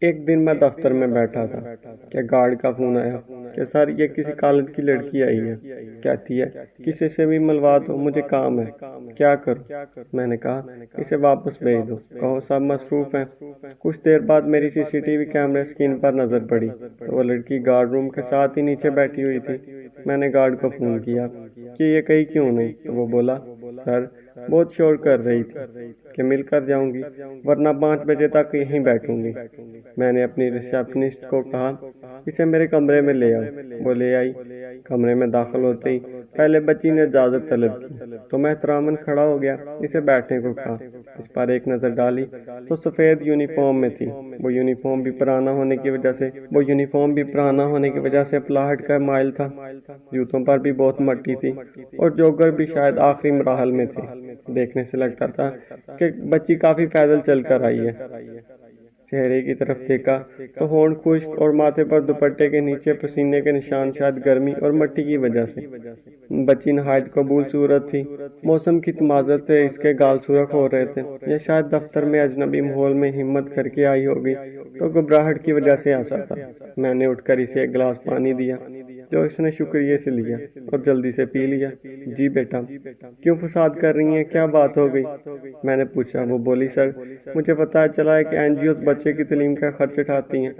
ایک دن میں دفتر میں بیٹھا تھا کہ گارڈ کا فون آیا کہ سر یہ کسی کالج کی لڑکی آئی ہے، کہتی ہے کسی سے بھی ملوا دو، مجھے کام ہے، کیا کروں؟ میں نے کہا اسے واپس بھیج دو، کہو سب مصروف ہیں۔ کچھ دیر بعد میری سی سی ٹی وی کیمرے اسکرین پر نظر پڑی تو وہ لڑکی گارڈ روم کے ساتھ ہی نیچے بیٹھی ہوئی تھی۔ میں نے گارڈ کو فون کیا کہ یہ کہیں کیوں نہیں، تو وہ بولا سر بہت شور کر رہی تھی کہ مل کر جاؤں گی ورنہ 5 بجے تک یہیں بیٹھوں گی۔ میں نے اپنی ریسیپشنسٹ کو کہا اسے میرے کمرے میں لے آؤ، وہ لے آئی۔ کمرے میں داخل ہوتے ہی پہلے بچی نے اجازت طلب کی تو میں احتراماً کھڑا ہو گیا، اسے بیٹھنے کو کہا۔ اس پر ایک نظر ڈالی تو سفید یونیفارم میں تھی۔ وہ یونیفارم بھی پرانا ہونے کی وجہ سے پلاہٹ کا مائل تھا، جوتوں پر بھی بہت مٹی تھی اور جوگر بھی شاید آخری مراحل میں تھے۔ دیکھنے سے لگتا تھا کہ بچی کافی پیدل چل کر آئی ہے۔ چہرے کی طرف دیکھا تو ہونٹ خشک اور ماتھے پر دوپٹے کے نیچے پسینے کے نشان، شاید گرمی اور مٹی کی وجہ سے۔ بچی نہایت قبول صورت تھی، موسم کی تمازت سے اس کے گال سرخ ہو رہے تھے، یا شاید دفتر میں اجنبی ماحول میں ہمت کر کے آئی ہوگی تو گھبراہٹ کی وجہ سے ایسا تھا۔ میں نے اٹھ کر اسے ایک گلاس پانی دیا جو اس نے شکریہ سے لیا اور جلدی سے پی لیا۔ جی بیٹا، کیوں فساد کر رہی ہیں، کیا بات ہو گئی؟ میں نے پوچھا۔ وہ بولی سر مجھے پتا چلا ہے کہ این جی اوز بچے کی تعلیم کا خرچ اٹھاتی ہیں،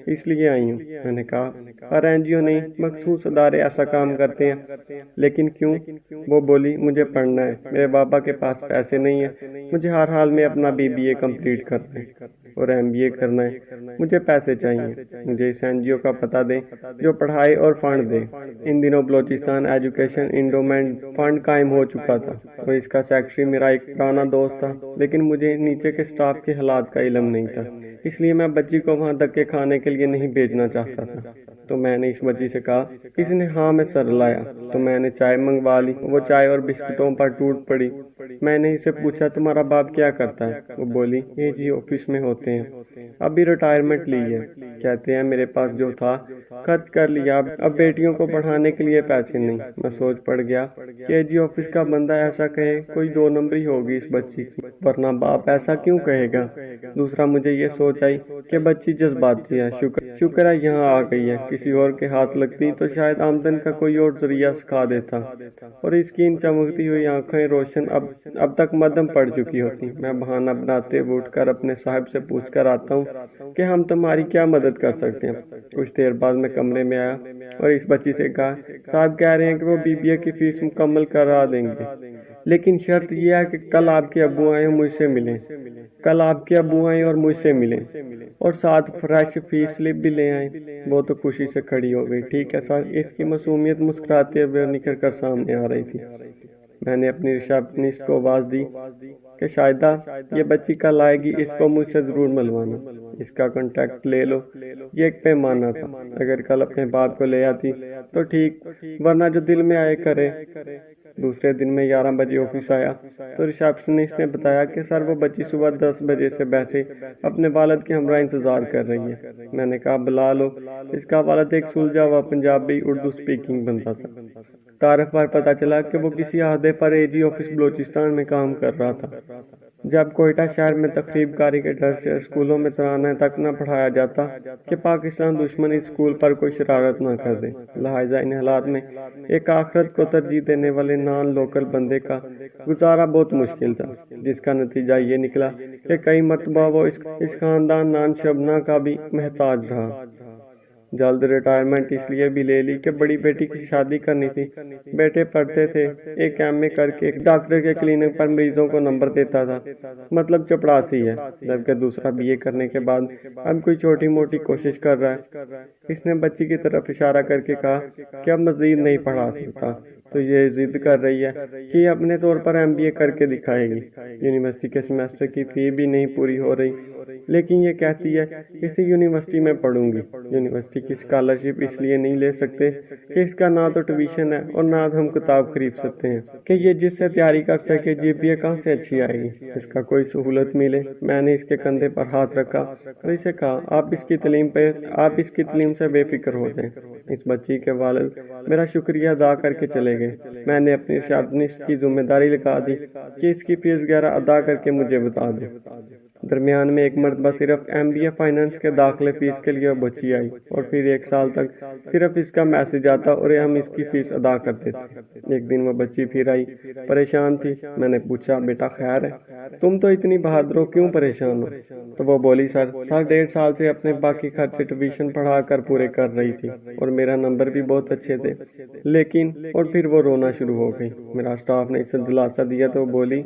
اس لیے آئی ہوں۔ میں نے کہا ہر این جی او نہیں، مخصوص ادارے ایسا کام کرتے ہیں، لیکن کیوں؟ وہ بولی مجھے پڑھنا ہے، میرے بابا کے پاس پیسے نہیں ہیں، مجھے ہر حال میں اپنا BBA کمپلیٹ کرنا ہے اور MBA کرنا ہے، مجھے پیسے چاہیے، مجھے اس این جی او کا پتہ دیں جو پڑھائی اور فنڈ دے۔ ان دنوں بلوچستان ایجوکیشن انڈومنٹ فنڈ قائم ہو چکا تھا اور اس کا سیکرٹری میرا ایک پرانا دوست تھا، لیکن مجھے نیچے کے سٹاف کے حالات کا علم نہیں تھا، اس لیے میں بچی کو وہاں دھکے کھانے کے لیے نہیں بھیجنا چاہتا تھا۔ تو میں نے اس بچی سے کہا، اس نے ہاں میں سر لایا، تو میں نے چائے منگوا لی۔ وہ چائے اور بسکٹوں پر ٹوٹ پڑی۔ میں نے اسے پوچھا تمہارا باپ کیا کرتا ہے؟ وہ بولی AG آفس میں ہوتے ہیں، ابھی ریٹائرمنٹ لی ہے، کہتے ہیں میرے پاس جو تھا خرچ کر لیا، اب بیٹیوں کو پڑھانے کے لیے پیسے نہیں۔ میں سوچ پڑ گیا کہ AG آفس کا بندہ ایسا کہے، کوئی 2 نمبری ہوگی اس بچی کی، ورنہ باپ ایسا کیوں کہے گا؟ دوسرا مجھے یہ سوچ آئی کہ بچی جذباتی ہے، شکر ہے یہاں آ گئی ہے، کسی اور کے ہاتھ لگتی تو شاید آمدن کا کوئی اور ذریعہ سکھا دیتا اور اس کی ان چمکتی ہوئی آنکھیں روشن اب تک مدھم پڑ چکی ہوتی۔ میں بہانہ بناتے ہوئے اٹھ کر اپنے صاحب سے پوچھ کر آتا ہوں کہ ہم تمہاری کیا مدد کر سکتے ہیں۔ کچھ دیر بعد میں کمرے میں آیا اور اس بچی سے کہا صاحب کہہ رہے ہیں کہ وہ BBA کی فیس مکمل کرا دیں گے، لیکن شرط یہ ہے کہ کل آپ کے ابو آئیں اور مجھ سے ملیں اور ساتھ فریش فیس سلپ بھی لے آئیں۔ وہ تو خوشی سے کھڑی ہو گئی۔ ٹھیک ہے سر۔ اس کی معصومیت مسکراتے ہوئے نکل کر سامنے آ رہی تھی۔ میں نے اپنی ریسیپشنسٹ کو آواز دی کہ شاہدہ یہ بچی کل آئے گی، اس کو مجھ سے ضرور ملوانا، اس کا کانٹیکٹ لے لو۔ یہ ایک پیمانہ تھا، اگر کل اپنے باپ کو لے آتی تو ٹھیک، ورنہ جو دل میں آئے کرے۔ دوسرے دن میں 11 بجے آفس آیا تو ریسیپشنسٹ نے بتایا کہ سر وہ بچی صبح 10 بجے سے بیٹھے اپنے والد کے ہمراہ انتظار کر رہی ہے۔ میں نے کہا بلا لو۔ اس کا والد ایک سلجھا ہوا پنجابی اردو سپیکنگ بنتا تھا۔ تعارف پر پتا چلا کہ وہ کسی عہدے پر AG آفس بلوچستان میں کام کر رہا تھا۔ جب کوئٹہ شہر میں تخریب کاری کے ڈر سے اسکولوں میں ترانہ تک نہ پڑھایا جاتا کہ پاکستان دشمن اس اسکول پر کوئی شرارت نہ کر دے، لہٰذا ان حالات میں ایک آخرت کو ترجیح دینے والے نان لوکل بندے کا گزارا بہت مشکل تھا، جس کا نتیجہ یہ نکلا کہ کئی مرتبہ وہ اس خاندان نان شبنا کا بھی محتاج رہا۔ جلد ریٹائرمنٹ اس لیے بھی لے لی کہ بڑی بیٹی کی شادی کرنی تھی۔ بیٹے پڑھتے تھے، ایک MA کر کے ایک ڈاکٹر کے کلینک پر مریضوں کو نمبر دیتا تھا، مطلب چپڑاسی ہے، جبکہ دوسرا BA کرنے کے بعد اب کوئی چھوٹی موٹی کوشش کر رہا ہے۔ اس نے بچی کی طرف اشارہ کر کے کہا کہ اب مزید نہیں پڑھا سکتا، تو یہ ضد کر رہی ہے کہ یہ اپنے طور پر MBA کر کے دکھائے گی۔ یونیورسٹی کے سیمسٹر کی فی بھی نہیں پوری ہو رہی، لیکن یہ کہتی ہے اسی یونیورسٹی میں پڑھوں گی۔ یونیورسٹی کی اسکالرشپ اس لیے نہیں لے سکتے کہ اس کا نہ تو ٹیوشن ہے اور نہ ہم کتاب خرید سکتے ہیں کہ یہ جس سے تیاری کر سکے، GPA کہاں سے اچھی آئے گی، اس کا کوئی سہولت ملے۔ میں نے اس کے کندھے پر ہاتھ رکھا اور اسے کہا آپ اس کی تعلیم سے بے فکر ہو جائیں۔ اس بچی کے والد میرا شکریہ ادا کر کے چلے گئے۔ میں نے اپنی ریسیپشنسٹ کی ذمہ داری لگا دی کہ اس کی فیس وغیرہ ادا کر کے مجھے بتا دو۔ درمیان میں ایک مرتبہ صرف MBA فائنانس کے داخلے فیس کے لیے بچی آئی اور پھر 1 سال تک صرف اس کا میسج آتا اور ہم اس کی فیس ادا کرتے تھے۔ ایک دن وہ بچی پھر آئی، پریشان تھی۔ میں نے پوچھا بیٹا خیر ہے؟ تم تو اتنی بہادر ہو، کیوں پریشان ہو؟ تو وہ بولی سر 1.5 سال سے اپنے باقی خرچے ٹیوشن پڑھا کر پورے کر رہی تھی اور میرا نمبر بھی بہت اچھے تھے، لیکن اور پھر وہ رونا شروع ہو گئی۔ میرا اسٹاف نے اسے دلاسا دیا تو وہ بولی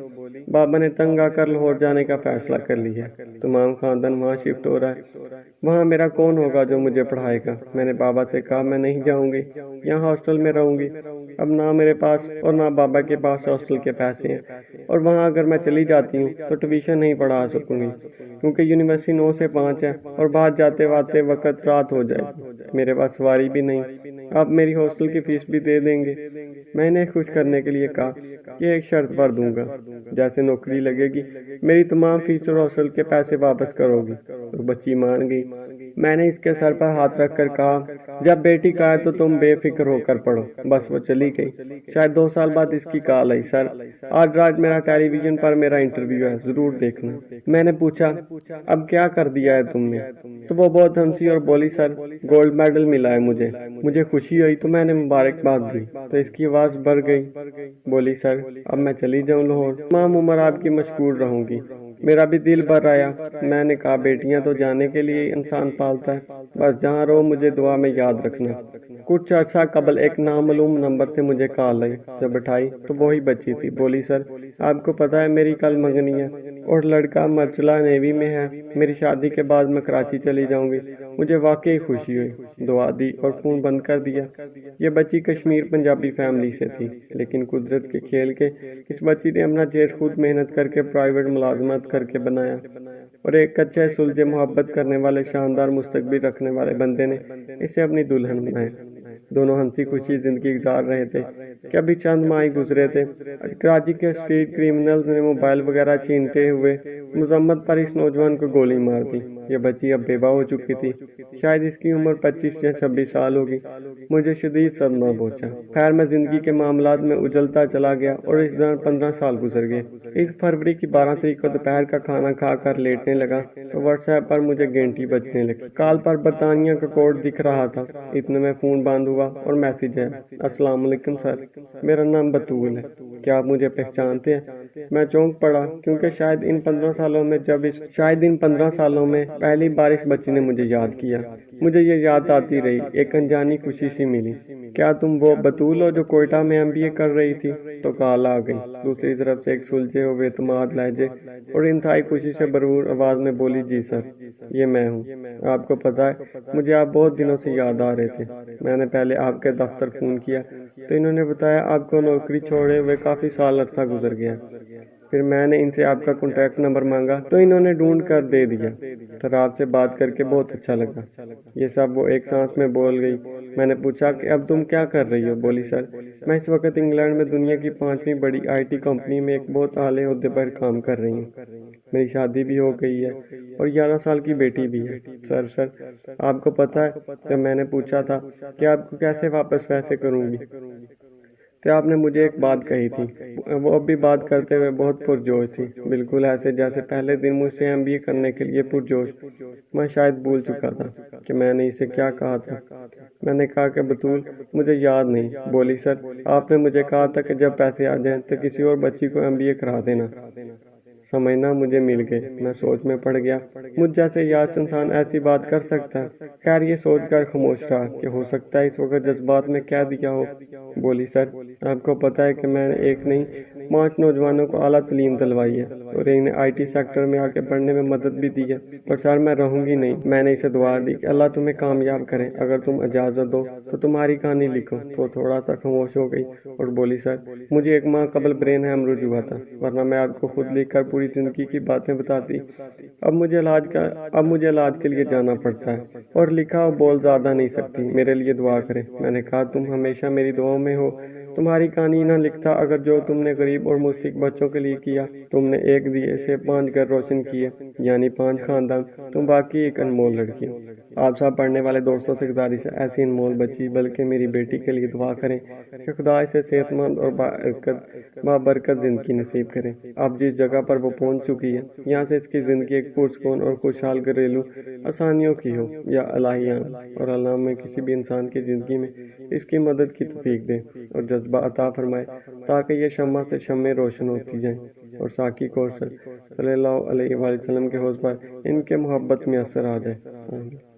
بابا نے تنگ آ کر لاہور جانے کا فیصلہ کر لیا ہے، تمام خاندان وہاں شفٹ ہو رہا ہے، وہاں میرا کون ہوگا جو مجھے پڑھائے گا؟ میں نے بابا سے کہا میں نہیں جاؤں گی، یہاں ہاسٹل میں رہوں گی۔ اب نہ میرے پاس اور نہ بابا کے پاس ہاسٹل کے پیسے ہیں، اور وہاں اگر میں چلی جاتی ہوں تو ٹیوشن نہیں پڑھا سکوں گی کیونکہ یونیورسٹی 9 سے 5 ہے اور باہر جاتے واتے وقت رات ہو جائے گی، میرے پاس سواری بھی نہیں۔ آپ میری ہاسٹل کی فیس بھی دے دیں گے؟ میں نے خوش کرنے کے لیے کہا کہ ایک شرط پر دوں گا، جیسے نوکری لگے گی میری تمام فیس اور ہاسٹل کے پیسے واپس کرو گی۔ تو بچی مان گئی۔ میں نے اس کے سر پر ہاتھ رکھ کر کہا جب بیٹی کا ہے تو تم بے فکر ہو کر پڑھو۔ بس وہ چلی گئی۔ شاید 2 سال بعد اس کی کال آئی، سر آج رات میرا ٹیلی ویژن پر میرا انٹرویو ہے، ضرور دیکھنا۔ میں نے پوچھا اب کیا کر دیا ہے تم نے؟ تو وہ بہت ہنسی اور بولی سر گولڈ میڈل ملا ہے مجھے خوشی ہوئی تو میں نے مبارکباد دی۔ تو اس کی آواز بڑھ گئی، بولی سر اب میں چلی جاؤں لاہور، تمام عمر آپ کی مشغول رہوں گی۔ میرا بھی دل بھر آیا۔ میں نے کہا بیٹیاں تو جانے کے لیے انسان پالتا ہے، بس جہاں رہو مجھے دعا میں یاد رکھنا۔ کچھ عرصہ قبل ایک نامعلوم نمبر سے مجھے کال آئی، جب اٹھائی تو وہی بچی تھی۔ بولی سر آپ کو پتا ہے میری کل منگنی ہے اور لڑکا مرچلہ نیوی میں ہے، میری شادی کے بعد میں کراچی چلی جاؤں گی۔ مجھے واقعی خوشی ہوئی، دعا دی اور فون بند کر دیا۔ یہ بچی کشمیر پنجابی فیملی سے تھی، لیکن قدرت کے کھیل کے اس بچی نے اپنا جیش خود محنت کر کے پرائیویٹ ملازمت کر کے بنایا، اور ایک اچھے سلجھے محبت کرنے والے شاندار مستقبل رکھنے والے بندے نے اسے اپنی دلہن بنایا۔ دونوں ہنسی خوشی زندگی گزار رہے تھے کہ ابھی چند ماہ گزرے تھے، کراچی کے اسٹریٹ کرمنلز نے موبائل وغیرہ چھینتے ہوئے مذمت پر اس نوجوان کو گولی مار دی۔ یہ بچی اب بیوہ ہو چکی تھی، شاید اس کی عمر 25 یا 26 سال ہوگی۔ مجھے شدید صدمہ پہنچا۔ خیر میں زندگی کے معاملات میں اجلتا چلا گیا اور اس دوران 15 سال گزر گئے۔ اس فروری کی 12 تاریخ کو دوپہر کا کھانا کھا کر لیٹنے لگا تو واٹس ایپ پر مجھے گھنٹی بجنے لگی۔ کال پر برطانیہ کا کوڈ دکھ رہا تھا، اتنے میں فون بند ہوا اور میسج ہے السلام علیکم سر، میرا نام بطول ہے، کیا آپ مجھے پہچانتے ہیں؟ میں چونک پڑا کیونکہ شاید ان 15 سالوں میں پہلی بار اس بچی نے مجھے یاد کیا۔ مجھے یہ یاد آتی رہی، ایک انجانی خوشی سی ملی۔ کیا تم وہ بطول ہو جو کوئٹہ میں MBA کر رہی تھی؟ تو کال آ گئی۔ دوسری طرف سے ایک سلجھے ہوئے اعتماد لہجے اور انتہائی خوشی سے بھرپور آواز میں بولی جی سر، یہ میں ہوں۔ آپ کو پتا ہے مجھے آپ بہت دنوں سے یاد آ رہے تھے۔ میں نے پہلے آپ کے دفتر فون کیا تو انہوں نے بتایا آپ کو نوکری چھوڑے ہوئے کافی سال عرصہ گزر گیا۔ پھر میں نے ان سے آپ کا کانٹیکٹ نمبر مانگا تو انہوں نے ڈھونڈ کر دے دیا۔ سر آپ سے بات کر کے بہت اچھا لگا۔ یہ سب وہ ایک سانس میں بول گئی۔ میں نے پوچھا کہ اب تم کیا کر رہی ہو؟ بولی سر میں اس وقت انگلینڈ میں دنیا کی 5ویں بڑی IT کمپنی میں ایک بہت اعلیٰ عہدے پر کام کر رہی ہوں۔ میری شادی بھی ہو گئی ہے اور 11 سال کی بیٹی بھی ہے۔ سر آپ کو پتا ہے جب میں نے پوچھا تھا کہ آپ کو کیسے واپس پیسے کروں گی تو آپ نے مجھے ایک بات کہی تھی، وہ اب بھی بات کرتے ہوئے بہت پرجوش تھی، بالکل ایسے جیسے پہلے دن مجھ سے MBA کرنے کے لیے پرجوش۔ میں شاید بھول چکا تھا کہ میں نے اسے کیا کہا تھا۔ میں نے کہا کہ بطول مجھے یاد نہیں۔ بولی سر آپ نے مجھے کہا تھا کہ جب پیسے آ جائیں تو کسی اور بچی کو MBA کرا دینا۔ سمجھنا مجھے مل گئے۔ میں سوچ میں پڑ گیا، مجھ جیسے یاس انسان ایسی بات کر سکتا ہے؟ خیر یہ سوچ کر خاموش رہا کہ ہو سکتا ہے اس وقت جذبات میں کہہ دیا ہو۔ بولی سر آپ کو پتا ہے کہ میں نے ایک نہیں 5 نوجوانوں کو اعلیٰ تعلیم دلوائی ہے اور انہیں IT سیکٹر میں آگے بڑھنے میں مدد بھی دی ہے، پر سر میں رہوں گی نہیں۔ میں نے اسے دعا دی کہ اللہ تمہیں کامیاب کرے، اگر تم اجازت دو تو تمہاری کہانی لکھوں۔ تو تھوڑا سا خاموش ہو گئی اور بولی سر مجھے 1 ماہ قبل برین ہیمرج ہوا تھا، ورنہ میں آپ کو خود لکھ کر پوری زندگی کی باتیں بتاتی۔ اب مجھے علاج کے لیے جانا پڑتا ہے اور لکھا اور بول زیادہ نہیں سکتی، میرے لیے دعا کریں۔ میں نے کہا تم ہمیشہ میری دعاؤں میں ہو تمہاری کہانی نہ لکھتا اگر جو تم نے غریب اور مستحق بچوں کے لیے کیا۔ تم نے ایک دیے سے 5 گھر روشن کیے، یعنی 5 خاندان۔ تم واقعی ایک انمول لڑکی ہو۔ آپ سب پڑھنے والے دوستوں سے گزارش ہے ایسی انمول بچی بلکہ میری بیٹی کے لیے دعا کریں کہ خدا اسے صحت مند اور بابرکت زندگی نصیب کرے۔ اب جس جگہ پر وہ پہنچ چکی ہے، یہاں سے اس کی زندگی ایک پرسکون اور خوشحال گھریلو آسانیوں کی ہو۔ یا الہی آمین۔ اور اللہ میں کسی بھی انسان کی زندگی میں اس کی مدد کی توفیق دے اور جذبہ عطا فرمائے تاکہ یہ شمع سے شمعیں روشن ہوتی جائیں اور ساقی کوثر صلی اللہ علیہ وآلہ وسلم کے حوض پر ان کے محبت میں اثر آ جائے۔ آمین۔